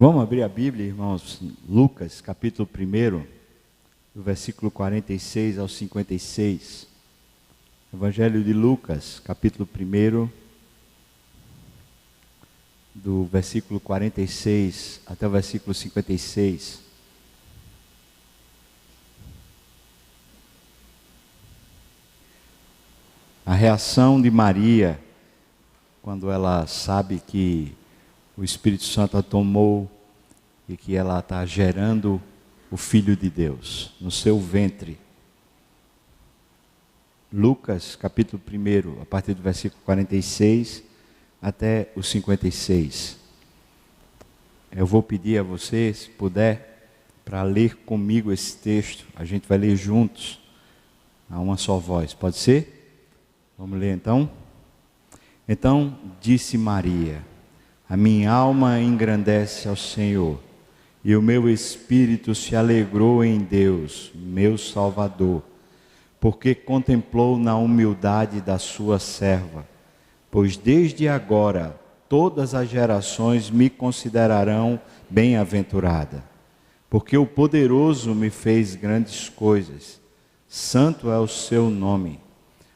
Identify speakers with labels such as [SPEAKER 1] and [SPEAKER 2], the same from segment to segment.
[SPEAKER 1] Vamos abrir a Bíblia, irmãos, Lucas, capítulo 1, do versículo 46 ao 56. Evangelho de Lucas, capítulo 1, do versículo 46 até o versículo 56. A reação de Maria, quando ela sabe que o Espírito Santo a tomou e que ela está gerando o Filho de Deus no seu ventre. Lucas, capítulo 1, a partir do versículo 46 até o 56. Eu vou pedir a você, se puder, para ler comigo esse texto. A gente vai ler juntos, a uma só voz. Pode ser? Vamos ler então? Então disse Maria: a minha alma engrandece ao Senhor, e o meu espírito se alegrou em Deus, meu Salvador, porque contemplou na humildade da sua serva. Pois desde agora todas as gerações me considerarão bem-aventurada, porque o poderoso me fez grandes coisas. Santo é o seu nome.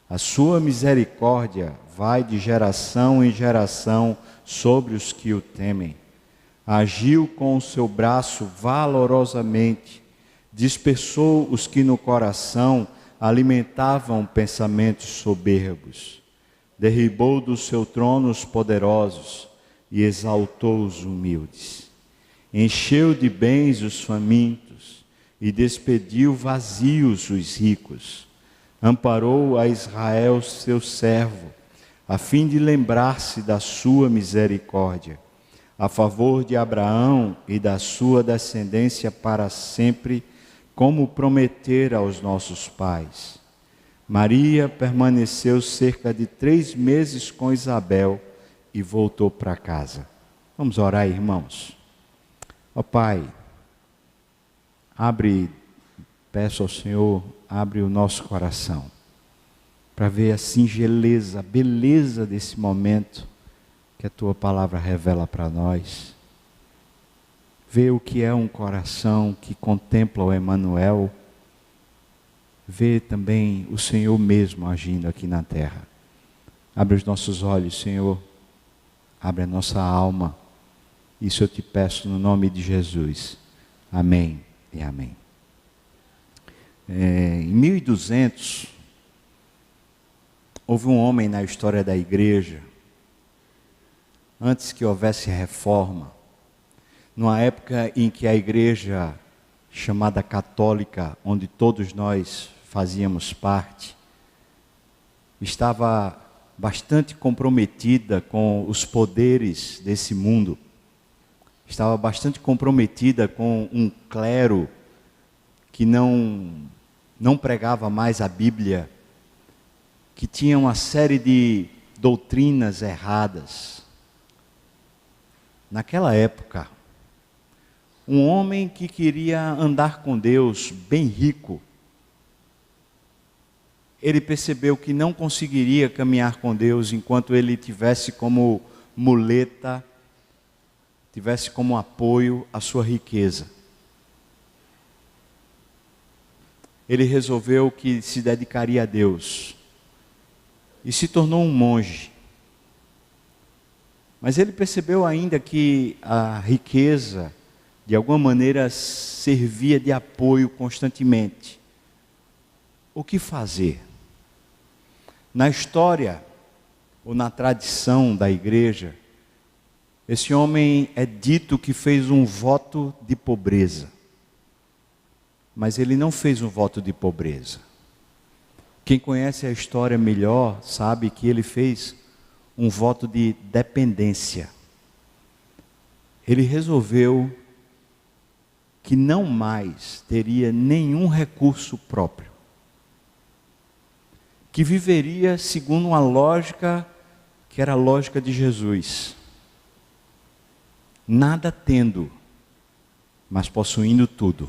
[SPEAKER 1] A sua misericórdia vai de geração em geração sobre os que o temem. Agiu com o seu braço valorosamente, dispersou os que no coração alimentavam pensamentos soberbos. Derribou do seu trono os poderosos e exaltou os humildes. Encheu de bens os famintos e despediu vazios os ricos. Amparou a Israel, seu servo, a fim de lembrar-se da sua misericórdia, a favor de Abraão e da sua descendência para sempre, como prometera aos nossos pais. Maria permaneceu cerca de 3 meses com Isabel e voltou para casa. Vamos orar, irmãos. Ó Pai, peço ao Senhor, abre o nosso coração, para ver a singeleza, a beleza desse momento que a Tua palavra revela para nós. Vê o que é um coração que contempla o Emanuel. Vê também o Senhor mesmo agindo aqui na terra. Abre os nossos olhos, Senhor. Abre a nossa alma. Isso eu te peço no nome de Jesus. Amém e amém. Em 1200, houve um homem na história da igreja, antes que houvesse reforma, numa época em que a igreja chamada católica, onde todos nós fazíamos parte, estava bastante comprometida com os poderes desse mundo, estava bastante comprometida com um clero que não pregava mais a Bíblia, que tinha uma série de doutrinas erradas. Naquela época, um homem que queria andar com Deus, bem rico, ele percebeu que não conseguiria caminhar com Deus enquanto ele tivesse como muleta, tivesse como apoio a sua riqueza. Ele resolveu que se dedicaria a Deus e se tornou um monge. Mas ele percebeu ainda que a riqueza, de alguma maneira, servia de apoio constantemente. O que fazer? Na história, ou na tradição da igreja, esse homem é dito que fez um voto de pobreza. Mas ele não fez um voto de pobreza. Quem conhece a história melhor sabe que ele fez um voto de dependência. Ele resolveu que não mais teria nenhum recurso próprio, que viveria segundo uma lógica que era a lógica de Jesus. Nada tendo, mas possuindo tudo.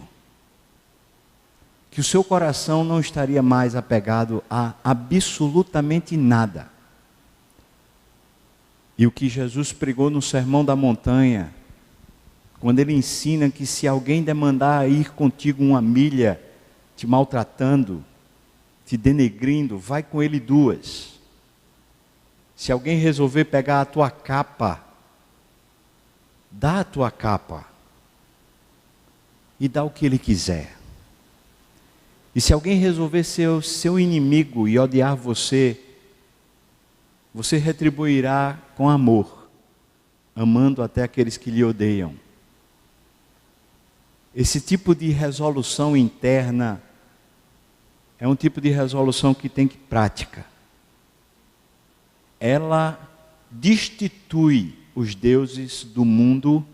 [SPEAKER 1] Que o seu coração não estaria mais apegado a absolutamente nada. E o que Jesus pregou no Sermão da Montanha, quando ele ensina que se alguém demandar ir contigo 1 milha, te maltratando, te denegrindo, vai com ele 2. Se alguém resolver pegar a tua capa, dá a tua capa e dá o que ele quiser. E se alguém resolver ser o seu inimigo e odiar você, você retribuirá com amor, amando até aqueles que lhe odeiam. Esse tipo de resolução interna é um tipo de resolução que tem que prática. Ela destitui os deuses do mundo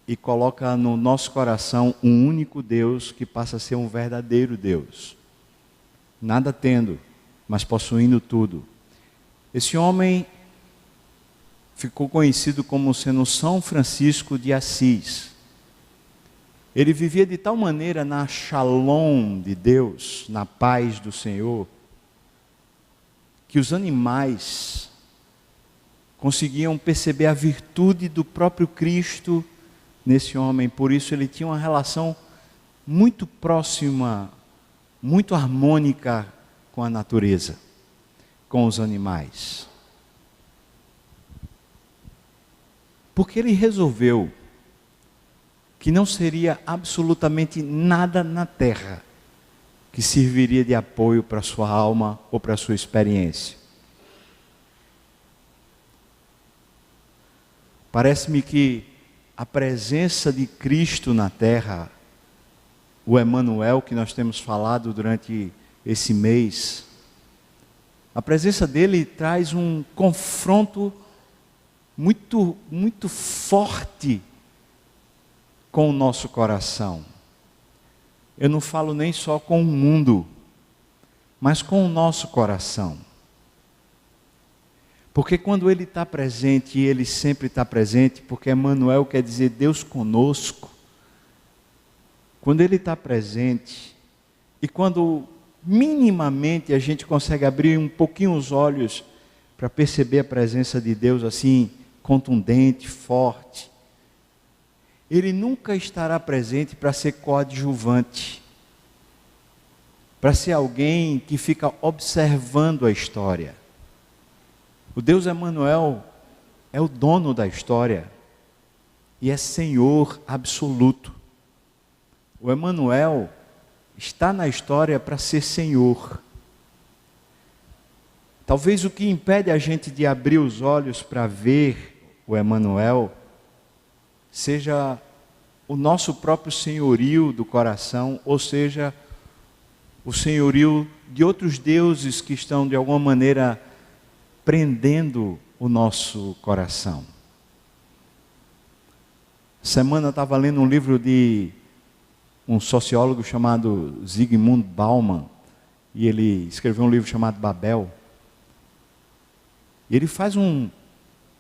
[SPEAKER 1] e coloca no nosso coração um único Deus que passa a ser um verdadeiro Deus. Nada tendo, mas possuindo tudo. Esse homem ficou conhecido como sendo São Francisco de Assis. Ele vivia de tal maneira na shalom de Deus, na paz do Senhor, que os animais conseguiam perceber a virtude do próprio Cristo nesse homem. Por isso ele tinha uma relação muito próxima, muito harmônica com a natureza, com os animais. Porque ele resolveu que não seria absolutamente nada na terra que serviria de apoio para a sua alma ou para a sua experiência. Parece-me que a presença de Cristo na terra, o Emmanuel que nós temos falado durante esse mês, a presença dele traz um confronto muito forte com o nosso coração. Eu não falo nem só com o mundo, mas com o nosso coração. Porque quando ele está presente, e ele sempre está presente, porque Emmanuel quer dizer Deus conosco. Quando ele está presente, e quando minimamente a gente consegue abrir um pouquinho os olhos para perceber a presença de Deus assim, contundente, forte, ele nunca estará presente para ser coadjuvante, para ser alguém que fica observando a história. O Deus Emmanuel é o dono da história e é Senhor absoluto. O Emmanuel está na história para ser Senhor. Talvez o que impede a gente de abrir os olhos para ver o Emmanuel seja o nosso próprio senhorio do coração, ou seja, o senhorio de outros deuses que estão de alguma maneira prendendo o nosso coração. Semana estava lendo um livro de um sociólogo chamado Zygmunt Bauman, e ele escreveu um livro chamado Babel. E ele faz eu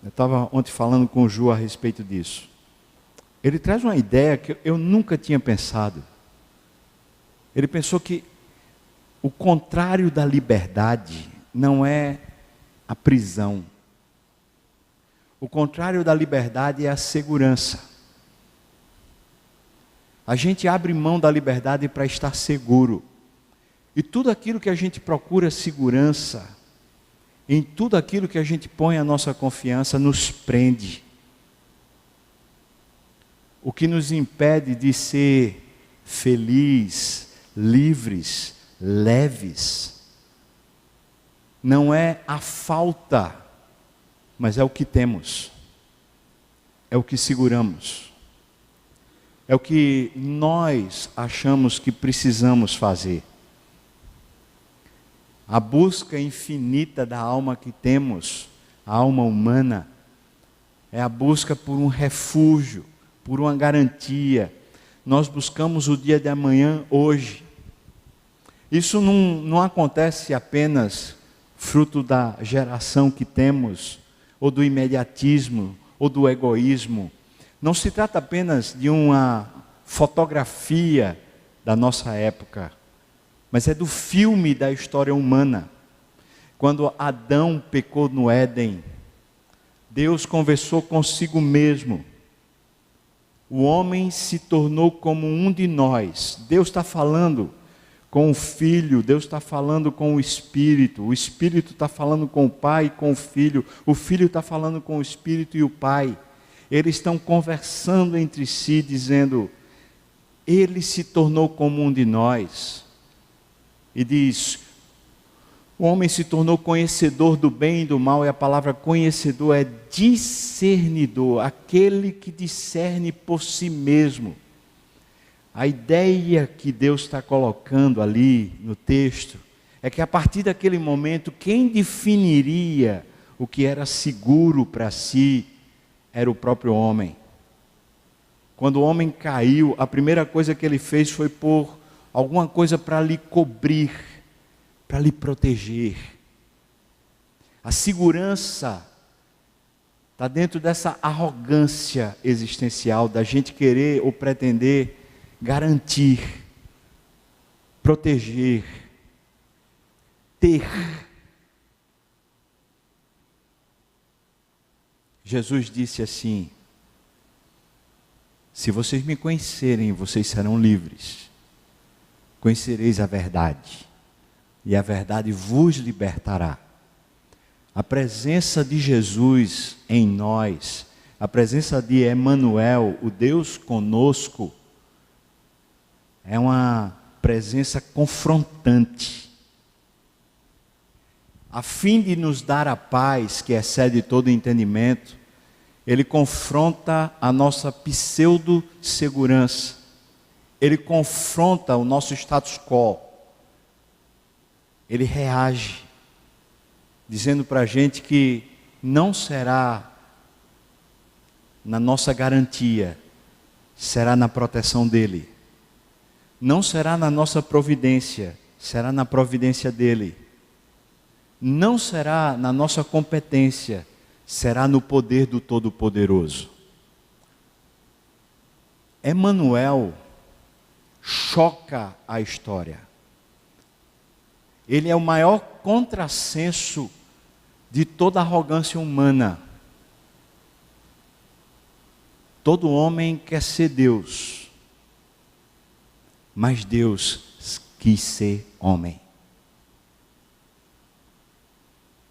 [SPEAKER 1] estava ontem falando com o Ju a respeito disso. Ele traz uma ideia que eu nunca tinha pensado. Ele pensou que o contrário da liberdade não é a prisão. O contrário da liberdade é a segurança. A gente abre mão da liberdade para estar seguro. E tudo aquilo que a gente procura segurança, em tudo aquilo que a gente põe a nossa confiança, nos prende. O que nos impede de ser felizes, livres, leves, não é a falta, mas é o que temos, é o que seguramos, é o que nós achamos que precisamos fazer. A busca infinita da alma que temos, a alma humana, é a busca por um refúgio, por uma garantia. Nós buscamos o dia de amanhã hoje. Isso não acontece apenas fruto da geração que temos, ou do imediatismo, ou do egoísmo. Não se trata apenas de uma fotografia da nossa época, mas é do filme da história humana. Quando Adão pecou no Éden, Deus conversou consigo mesmo O homem se tornou como um de nós. Deus está falando com o Filho, Deus está falando com o Espírito está falando com o Pai e com o Filho está falando com o Espírito e o Pai. Eles estão conversando entre si, dizendo, ele se tornou como um de nós. E diz, o homem se tornou conhecedor do bem e do mal, e a palavra conhecedor é discernidor, aquele que discerne por si mesmo. A ideia que Deus está colocando ali no texto é que a partir daquele momento, quem definiria o que era seguro para si era o próprio homem. Quando o homem caiu, a primeira coisa que ele fez foi pôr alguma coisa para lhe cobrir, para lhe proteger. A segurança está dentro dessa arrogância existencial, da gente querer ou pretender garantir, proteger, ter. Jesus disse assim, se vocês me conhecerem, vocês serão livres. Conhecereis a verdade, e a verdade vos libertará. A presença de Jesus em nós, a presença de Emanuel, o Deus conosco, é uma presença confrontante. A fim de nos dar a paz que excede todo entendimento, ele confronta a nossa pseudo-segurança. Ele confronta o nosso status quo. Ele reage, dizendo para a gente que não será na nossa garantia, será na proteção dele. Não será na nossa providência, será na providência dele. Não será na nossa competência, será no poder do Todo-Poderoso. Emanuel choca a história. Ele é o maior contrassenso de toda a arrogância humana. Todo homem quer ser Deus. Mas Deus quis ser homem.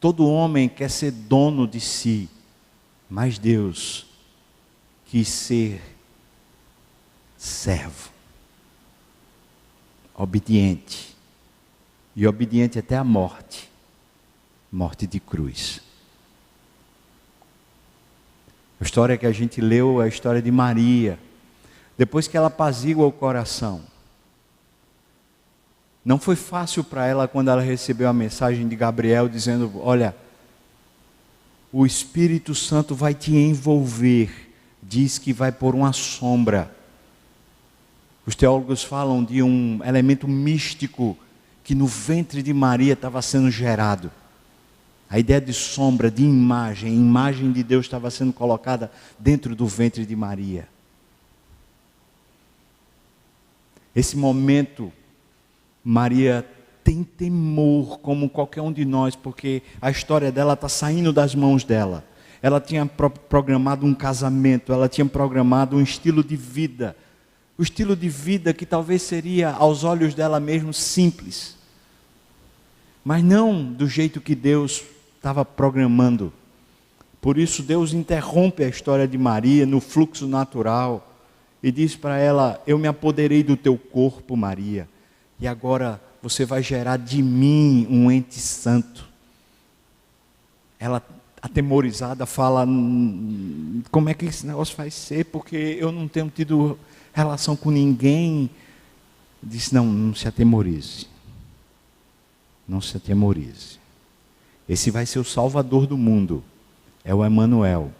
[SPEAKER 1] Todo homem quer ser dono de si, mas Deus quis ser servo, obediente, e obediente até a morte, morte de cruz. A história que a gente leu é a história de Maria, depois que ela apazigua o coração. Não foi fácil para ela quando ela recebeu a mensagem de Gabriel dizendo, olha, o Espírito Santo vai te envolver, diz que vai pôr uma sombra. Os teólogos falam de um elemento místico que no ventre de Maria estava sendo gerado. A ideia de sombra, de imagem de Deus estava sendo colocada dentro do ventre de Maria. Esse momento, Maria tem temor, como qualquer um de nós, porque a história dela está saindo das mãos dela. Ela tinha programado um casamento, ela tinha programado um estilo de vida. O estilo de vida que talvez seria, aos olhos dela mesmo, simples. Mas não do jeito que Deus estava programando. Por isso Deus interrompe a história de Maria no fluxo natural e diz para ela, eu me apoderei do teu corpo, Maria. E agora você vai gerar de mim um ente santo. Ela, atemorizada, fala, como é que esse negócio vai ser? Porque eu não tenho tido relação com ninguém. Disse, não se atemorize. Não se atemorize. Esse vai ser o Salvador do mundo. É o Emanuel.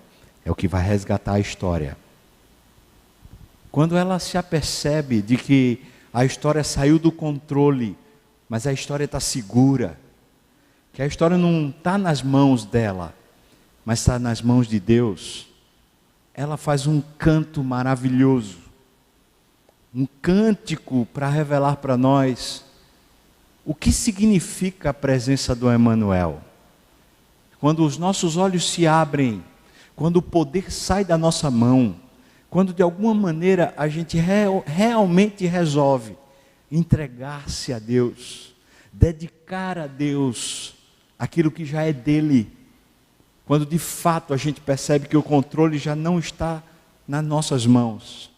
[SPEAKER 1] É o que vai resgatar a história. Quando ela se apercebe de que a história saiu do controle, mas a história está segura, que a história não está nas mãos dela, mas está nas mãos de Deus, ela faz um canto maravilhoso, um cântico para revelar para nós o que significa a presença do Emanuel. Quando os nossos olhos se abrem, quando o poder sai da nossa mão, Quando de alguma maneira a gente realmente resolve entregar-se a Deus, dedicar a Deus aquilo que já é dele, quando de fato a gente percebe que o controle já não está nas nossas mãos,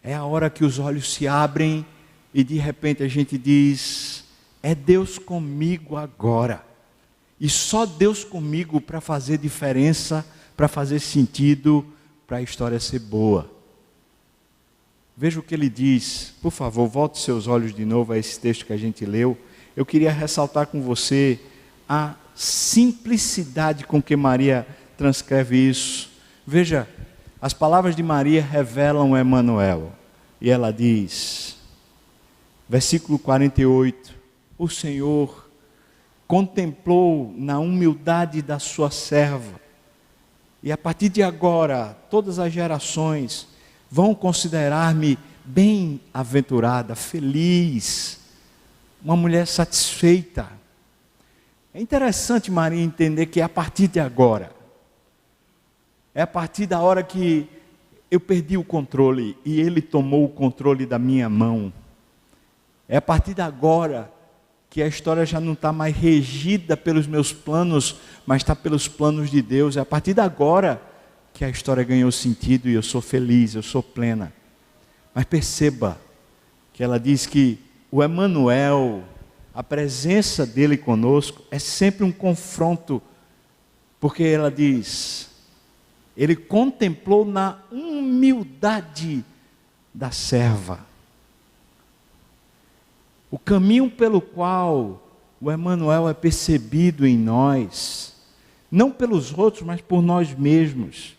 [SPEAKER 1] é a hora que os olhos se abrem e de repente a gente diz: é Deus comigo agora, e só Deus comigo para fazer diferença, para fazer sentido, para a história ser boa. Veja o que ele diz. Por favor, volte seus olhos de novo a esse texto que a gente leu. Eu queria ressaltar com você a simplicidade com que Maria transcreve isso. Veja, as palavras de Maria revelam Emanuel. E ela diz, versículo 48, o Senhor contemplou na humildade da sua serva. E a partir de agora, todas as gerações vão considerar-me bem-aventurada, feliz, uma mulher satisfeita. É interessante Maria entender que é a partir de agora, é a partir da hora que eu perdi o controle e Ele tomou o controle da minha mão. É a partir de agora que a história já não está mais regida pelos meus planos, mas está pelos planos de Deus. É a partir de agora que a história ganhou sentido e eu sou feliz, eu sou plena. Mas perceba que ela diz que o Emanuel, a presença dele conosco, é sempre um confronto, porque ela diz, ele contemplou na humildade da serva. O caminho pelo qual o Emanuel é percebido em nós, não pelos outros, mas por nós mesmos.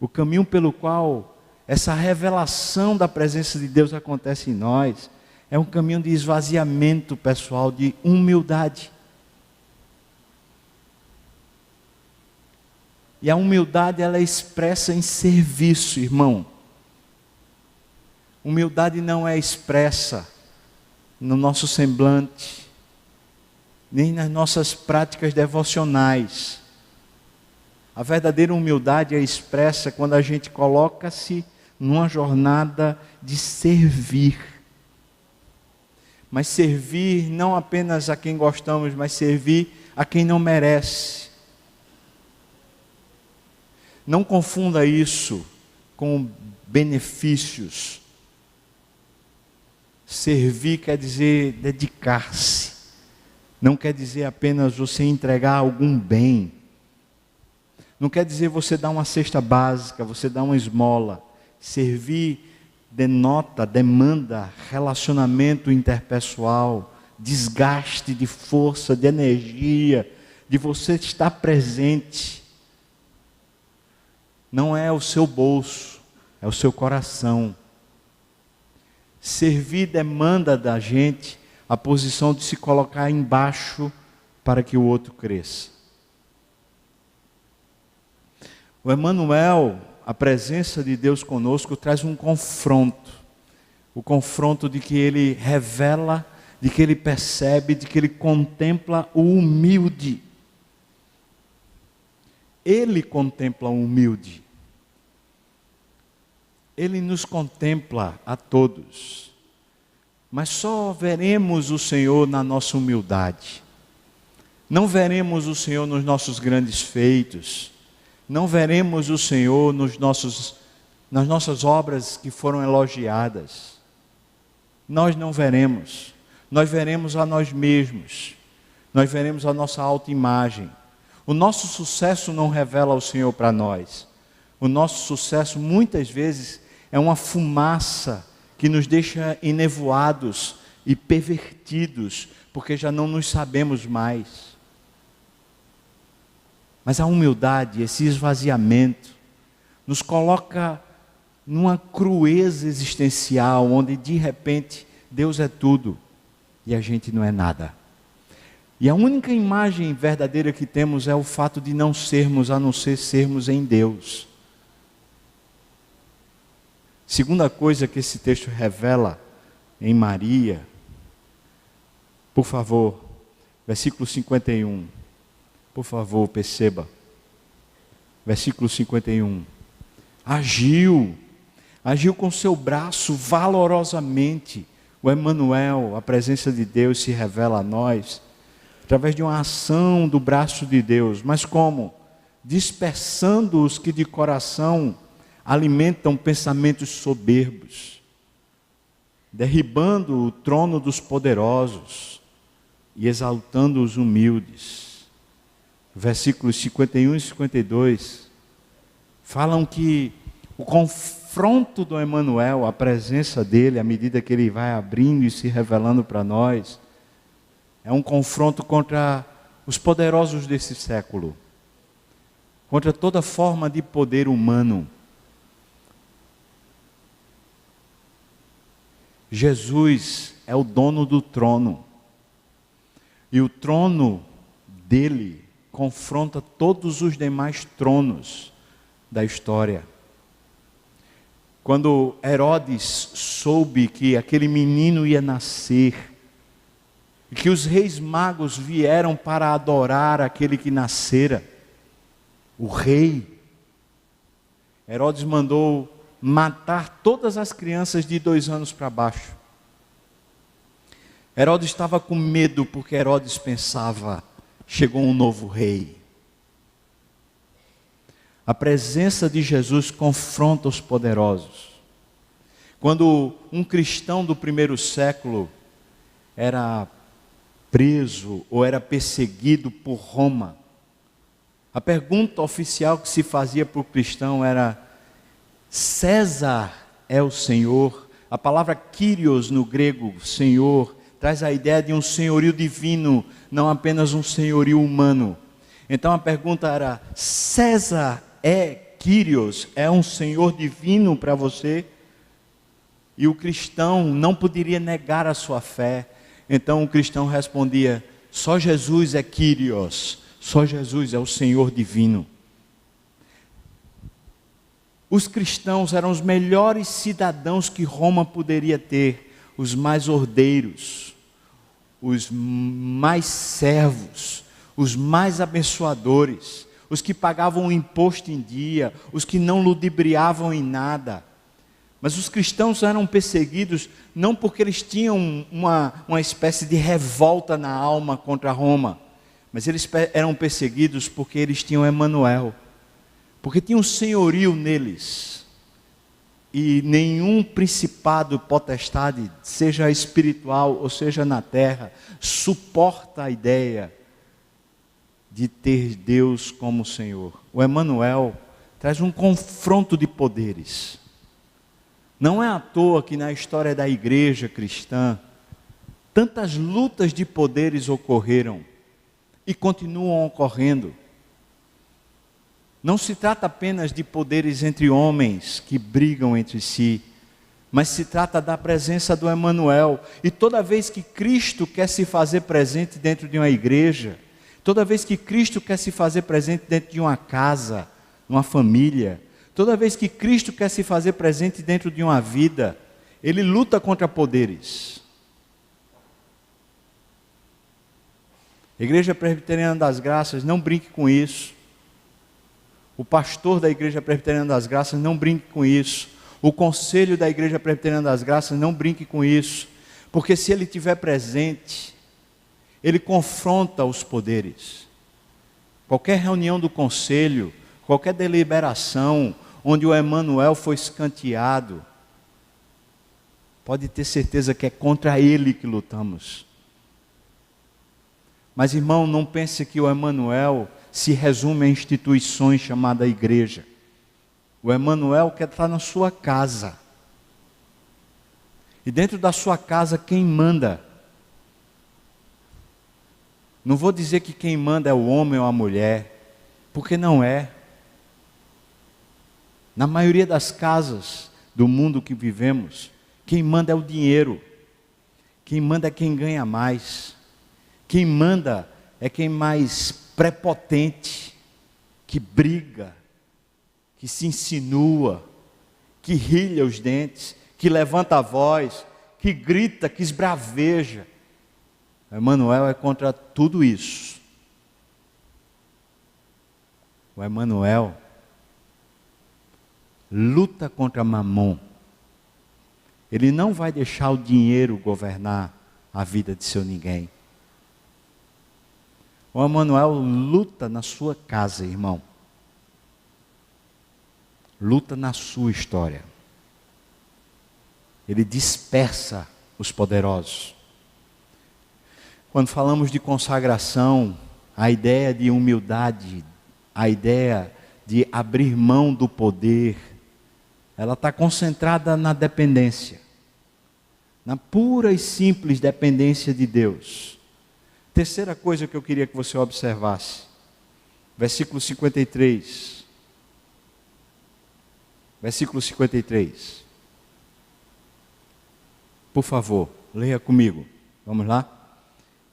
[SPEAKER 1] O caminho pelo qual essa revelação da presença de Deus acontece em nós, é um caminho de esvaziamento pessoal, de humildade. E a humildade, ela é expressa em serviço, irmão. Humildade não é expressa no nosso semblante, nem nas nossas práticas devocionais. A verdadeira humildade é expressa quando a gente coloca-se numa jornada de servir. Mas servir não apenas a quem gostamos, mas servir a quem não merece. Não confunda isso com benefícios. Servir quer dizer dedicar-se. Não quer dizer apenas você entregar algum bem. Não quer dizer você dar uma cesta básica, você dar uma esmola. Servir denota, demanda relacionamento interpessoal, desgaste de força, de energia, de você estar presente. Não é o seu bolso, é o seu coração. Servir demanda da gente a posição de se colocar embaixo para que o outro cresça. O Emanuel, a presença de Deus conosco, traz um confronto. O confronto de que ele revela, de que ele percebe, de que ele contempla o humilde. Ele contempla o humilde. Ele nos contempla a todos. Mas só veremos o Senhor na nossa humildade. Não veremos o Senhor nos nossos grandes feitos. Não veremos o Senhor nas nossas obras que foram elogiadas. Nós não veremos. Nós veremos a nós mesmos. Nós veremos a nossa autoimagem. O nosso sucesso não revela o Senhor para nós. O nosso sucesso muitas vezes é uma fumaça que nos deixa enevoados e pervertidos, porque já não nos sabemos mais. Mas a humildade, esse esvaziamento, nos coloca numa crueza existencial, onde de repente Deus é tudo e a gente não é nada. E a única imagem verdadeira que temos é o fato de não sermos, a não ser sermos em Deus. Segunda coisa que esse texto revela em Maria, por favor, versículo 51. Por favor, perceba. Versículo 51. agiu com seu braço valorosamente. O Emanuel, a presença de Deus se revela a nós através de uma ação do braço de Deus. Mas como? Dispersando os que de coração alimentam pensamentos soberbos, derribando o trono dos poderosos e exaltando os humildes. Versículos 51 e 52 falam que o confronto do Emanuel, a presença dele, à medida que ele vai abrindo e se revelando para nós, é um confronto contra os poderosos desse século, contra toda forma de poder humano. Jesus é o dono do trono, e o trono dele confronta todos os demais tronos da história. Quando Herodes soube que aquele menino ia nascer, e que os reis magos vieram para adorar aquele que nascera, o rei, Herodes mandou matar todas as crianças de 2 anos para baixo. Herodes estava com medo, porque Herodes pensava: chegou um novo rei. A presença de Jesus confronta os poderosos. Quando um cristão do primeiro século era preso ou era perseguido por Roma, a pergunta oficial que se fazia para o cristão era: César é o Senhor? A palavra Kyrios no grego, Senhor, traz a ideia de um senhorio divino, não apenas um senhorio humano. Então a pergunta era: César é Kyrios, é um senhor divino para você? E o cristão não poderia negar a sua fé. Então o cristão respondia: só Jesus é Kyrios, só Jesus é o Senhor divino. Os cristãos eram os melhores cidadãos que Roma poderia ter, os mais ordeiros, os mais servos, os mais abençoadores, os que pagavam o imposto em dia, os que não ludibriavam em nada. Mas os cristãos eram perseguidos não porque eles tinham uma espécie de revolta na alma contra Roma, mas eles eram perseguidos porque eles tinham Emanuel, porque tinha um senhorio neles, e nenhum principado, potestade, seja espiritual ou seja na terra, suporta a ideia de ter Deus como Senhor. O Emanuel traz um confronto de poderes. Não é à toa que na história da igreja cristã, tantas lutas de poderes ocorreram e continuam ocorrendo. Não se trata apenas de poderes entre homens que brigam entre si, mas se trata da presença do Emanuel. E toda vez que Cristo quer se fazer presente dentro de uma igreja, toda vez que Cristo quer se fazer presente dentro de uma casa, uma família, toda vez que Cristo quer se fazer presente dentro de uma vida, Ele luta contra poderes. Igreja Presbiteriana das Graças, não brinque com isso. O pastor da Igreja Presbiteriana das Graças, não brinque com isso. O conselho da Igreja Presbiteriana das Graças, não brinque com isso. Porque se ele estiver presente, ele confronta os poderes. Qualquer reunião do conselho, qualquer deliberação, onde o Emanuel foi escanteado, pode ter certeza que é contra ele que lutamos. Mas irmão, não pense que o Emanuel se resume a instituições chamadas igreja. O Emanuel quer estar na sua casa. E dentro da sua casa, quem manda? Não vou dizer que quem manda é o homem ou a mulher, porque não é. Na maioria das casas do mundo que vivemos, quem manda é o dinheiro. Quem manda é quem ganha mais. Quem manda é quem mais prepotente, que briga, que se insinua, que rilha os dentes, que levanta a voz, que grita, que esbraveja. Emanuel é contra tudo isso. O Emanuel luta contra Mamon. Ele não vai deixar o dinheiro governar a vida de seu ninguém. O Emanuel luta na sua casa, irmão. Luta na sua história. Ele dispersa os poderosos. Quando falamos de consagração, a ideia de humildade, a ideia de abrir mão do poder, ela está concentrada na dependência, na pura e simples dependência de Deus. Terceira coisa que eu queria que você observasse, versículo 53. Versículo 53. Por favor, leia comigo. Vamos lá?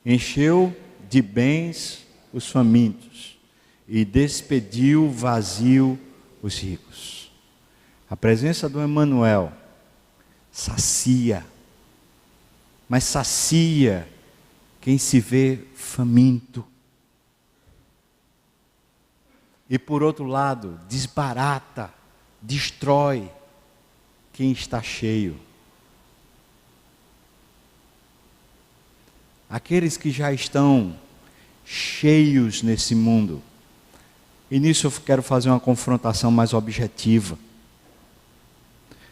[SPEAKER 1] Encheu de bens os famintos e despediu vazio os ricos. A presença do Emanuel sacia, mas sacia quem se vê faminto. E por outro lado, desbarata, destrói quem está cheio. Aqueles que já estão cheios nesse mundo. E nisso eu quero fazer uma confrontação mais objetiva.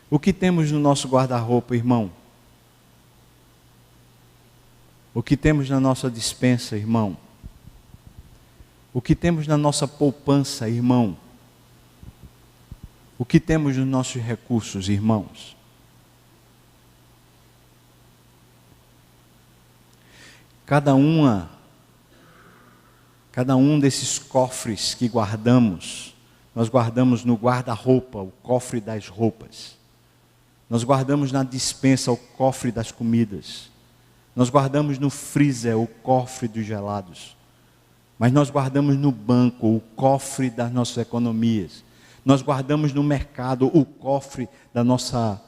[SPEAKER 1] O que temos no nosso guarda-roupa, irmão? O que temos na nossa despensa, irmão? O que temos na nossa poupança, irmão? O que temos nos nossos recursos, irmãos? Cada um desses cofres que guardamos, nós guardamos no guarda-roupa, o cofre das roupas. Nós guardamos na despensa o cofre das comidas. Nós guardamos no freezer o cofre dos gelados. Mas nós guardamos no banco o cofre das nossas economias. Nós guardamos no mercado o cofre da nossa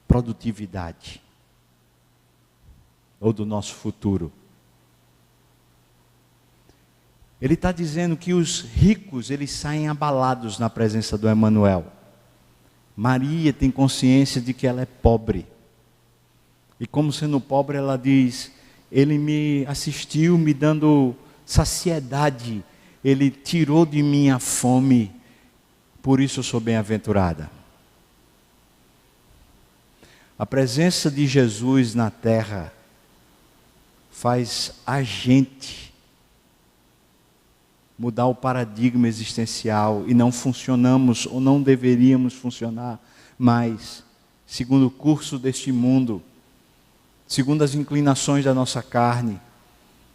[SPEAKER 1] produtividade. Ou do nosso futuro. Ele está dizendo que os ricos, eles saem abalados na presença do Emanuel. Maria tem consciência de que ela é pobre. E como sendo pobre, ela diz, ele me assistiu me dando saciedade, ele tirou de mim a fome, por isso eu sou bem-aventurada. A presença de Jesus na terra faz a gente mudar o paradigma existencial e não funcionamos ou não deveríamos funcionar mais segundo o curso deste mundo, segundo as inclinações da nossa carne,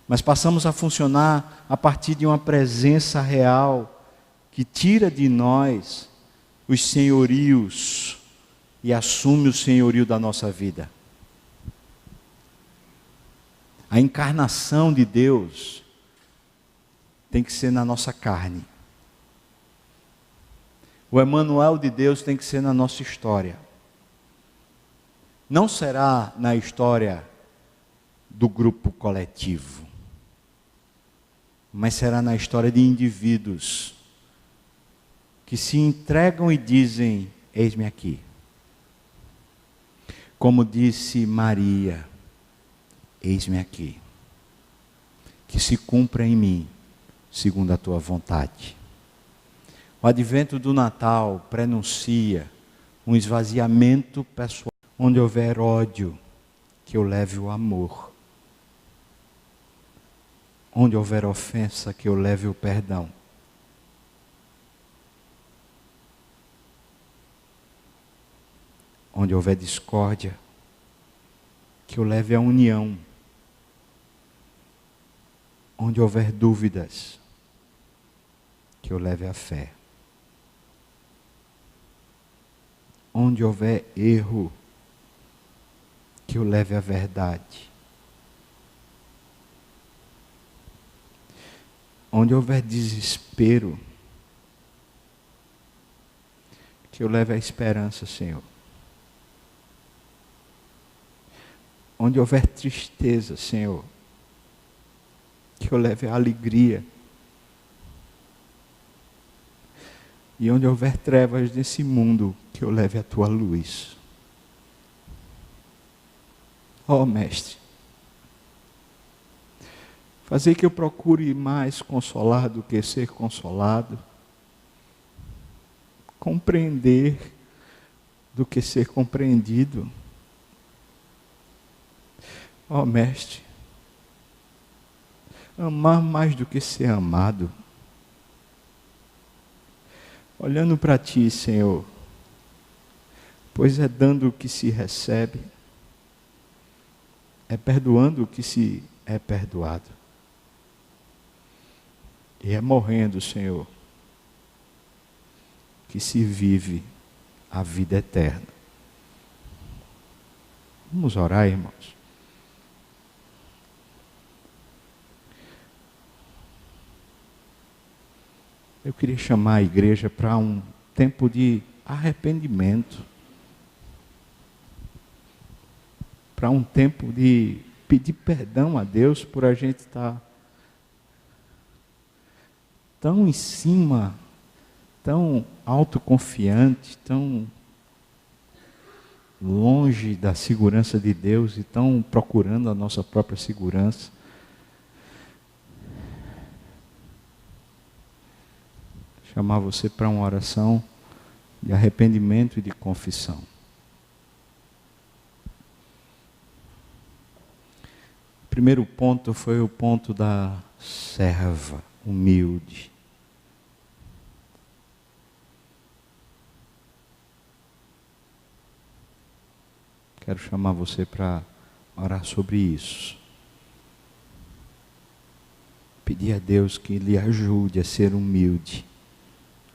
[SPEAKER 1] mas passamos a funcionar a partir de uma presença real que tira de nós os senhorios e assume o senhorio da nossa vida. A encarnação de Deus tem que ser na nossa carne. O Emanuel de Deus tem que ser na nossa história. Não será na história do grupo coletivo, mas será na história de indivíduos que se entregam e dizem, eis-me aqui. Como disse Maria, eis-me aqui. Que se cumpra em mim, segundo a tua vontade. O advento do Natal prenuncia um esvaziamento pessoal. Onde houver ódio, que eu leve o amor. Onde houver ofensa, que eu leve o perdão. Onde houver discórdia, que eu leve a união. Onde houver dúvidas, que eu leve a fé. Onde houver erro, que eu leve a verdade. Onde houver desespero, que eu leve a esperança, Senhor. Onde houver tristeza, Senhor, que eu leve a alegria. E onde houver trevas nesse mundo, que eu leve a tua luz. Ó Mestre, fazer que eu procure mais consolar do que ser consolado, compreender do que ser compreendido. Ó Mestre, amar mais do que ser amado. Olhando para Ti, Senhor, pois é dando o que se recebe, é perdoando o que se é perdoado. E é morrendo, Senhor, que se vive a vida eterna. Vamos orar, irmãos. Eu queria chamar a igreja para um tempo de arrependimento. Para um tempo de pedir perdão a Deus por a gente estar tão em cima, tão autoconfiante, tão longe da segurança de Deus e tão procurando a nossa própria segurança. Chamar você para uma oração de arrependimento e de confissão. O primeiro ponto foi o ponto da serva humilde. Quero chamar você para orar sobre isso. Pedir a Deus que lhe ajude a ser humilde,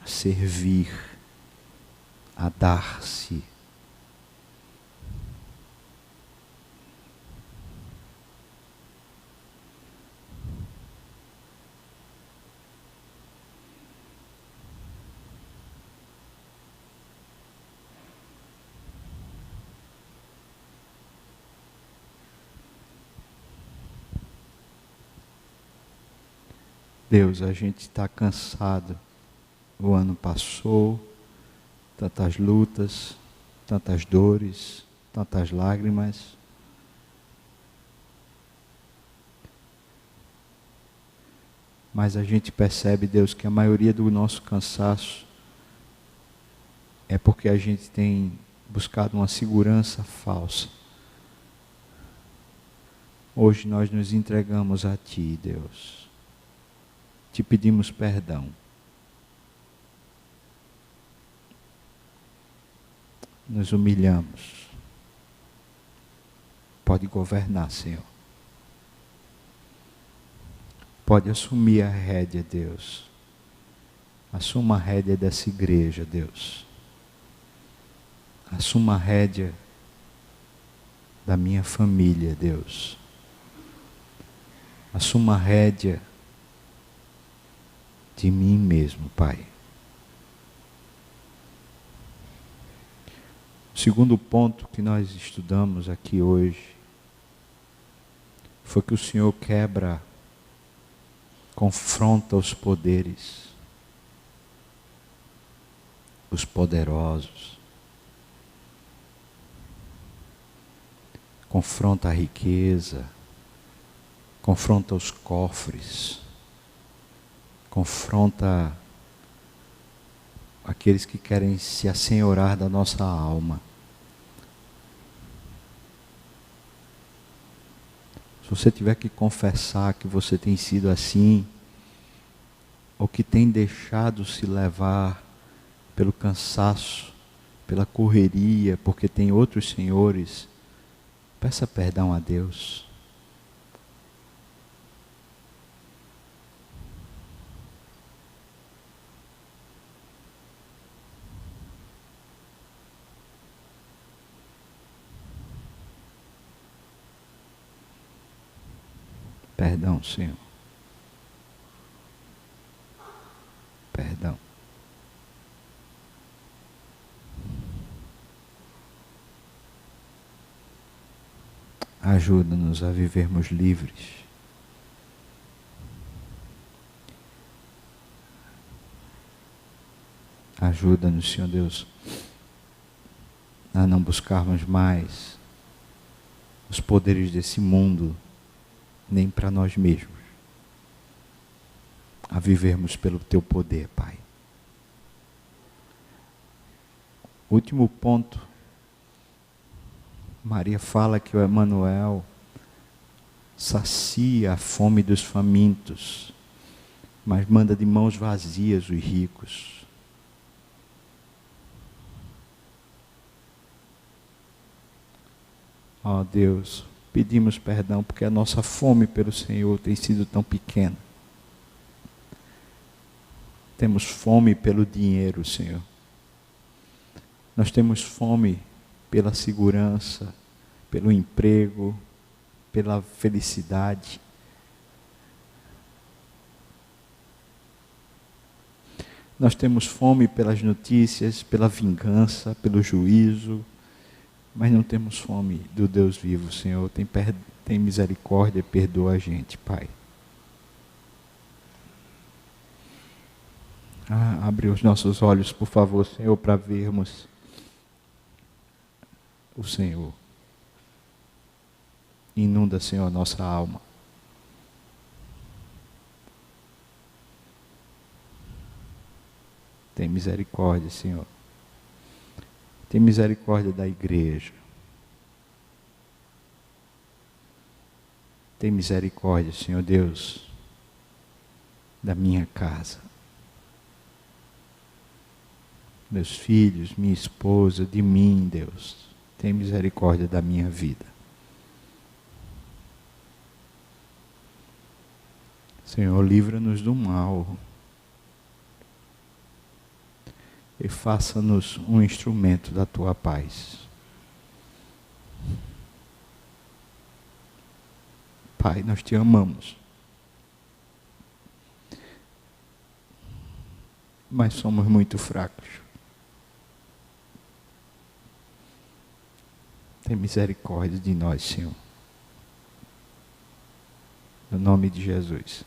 [SPEAKER 1] a servir, a dar-se. Deus, a gente está cansado. O ano passou, tantas lutas, tantas dores, tantas lágrimas. Mas a gente percebe, Deus, que a maioria do nosso cansaço é porque a gente tem buscado uma segurança falsa. Hoje nós nos entregamos a Ti, Deus. Te pedimos perdão. Nos humilhamos. Pode governar, Senhor. Pode assumir a rédea, Deus. Assuma a rédea dessa igreja, Deus. Assuma a rédea da minha família, Deus. Assuma a rédea de mim mesmo, Pai. O segundo ponto que nós estudamos aqui hoje foi que o Senhor confronta os poderes, os poderosos, confronta a riqueza, confronta os cofres, confronta aqueles que querem se assenhorar da nossa alma. Se você tiver que confessar que você tem sido assim, ou que tem deixado se levar pelo cansaço, pela correria, porque tem outros senhores, peça perdão a Deus. Perdão, Senhor. Perdão. Ajuda-nos a vivermos livres. Ajuda-nos, Senhor Deus, a não buscarmos mais os poderes desse mundo, nem para nós mesmos, a vivermos pelo Teu poder, Pai. Último ponto, Maria fala que o Emanuel sacia a fome dos famintos, mas manda de mãos vazias os ricos. Ó Deus, pedimos perdão porque a nossa fome pelo Senhor tem sido tão pequena. Temos fome pelo dinheiro, Senhor. Nós temos fome pela segurança, pelo emprego, pela felicidade. Nós temos fome pelas notícias, pela vingança, pelo juízo, mas não temos fome do Deus vivo, Senhor. Tem misericórdia e perdoa a gente, Pai. Abre os nossos olhos, por favor, Senhor, para vermos o Senhor. Inunda, Senhor, a nossa alma. Tem misericórdia, Senhor. Tem misericórdia da igreja. Tem misericórdia, Senhor Deus, da minha casa. Meus filhos, minha esposa, de mim, Deus. Tem misericórdia da minha vida. Senhor, livra-nos do mal. E faça-nos um instrumento da Tua paz. Pai, nós Te amamos. Mas somos muito fracos. Tem misericórdia de nós, Senhor. No nome de Jesus.